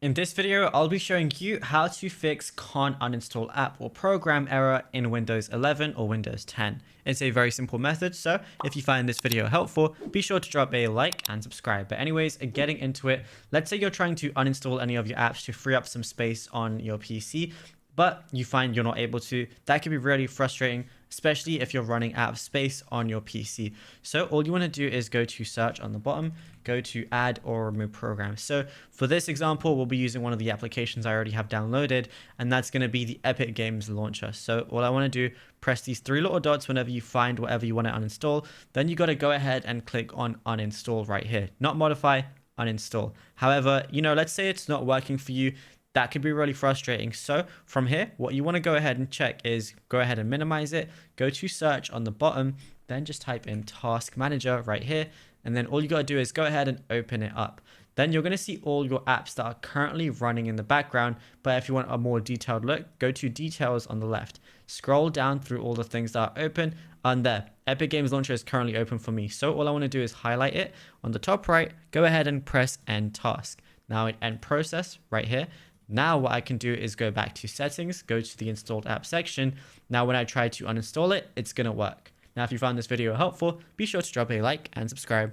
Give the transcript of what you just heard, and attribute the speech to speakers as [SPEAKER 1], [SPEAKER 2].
[SPEAKER 1] In this video, I'll be showing you how to fix can't uninstall app or program error in Windows 11 or Windows 10. It's a very simple method, so if you find this video helpful, be sure to drop a like and subscribe. But anyways, getting into it, let's say you're trying to uninstall any of your apps to free up some space on your PC, but you find you're not able to. That can be really frustrating, especially if you're running out of space on your PC. So all you want to do is go to search on the bottom, go to add or remove programs. So for this example, we'll be using one of the applications I already have downloaded, and that's going to be the Epic Games launcher. So all I want to do, press these three little dots whenever you find whatever you want to uninstall. Then you got to go ahead and click on uninstall right here, not modify, uninstall. However, let's say it's not working for you. That could be really frustrating. So from here, what you want to go ahead and check is go ahead and minimize it, go to search on the bottom, then just type in task manager right here. And then all you got to do is go ahead and open it up. Then you're going to see all your apps that are currently running in the background. But if you want a more detailed look, go to details on the left. Scroll down through all the things that are open, and there, Epic Games Launcher is currently open for me. So all I want to do is highlight it on the top right, go ahead and press end task. Now it end process right here. Now what I can do is go back to settings, go to the installed app section. Now when I try to uninstall it, it's going to work. Now if you found this video helpful, be sure to drop a like and subscribe.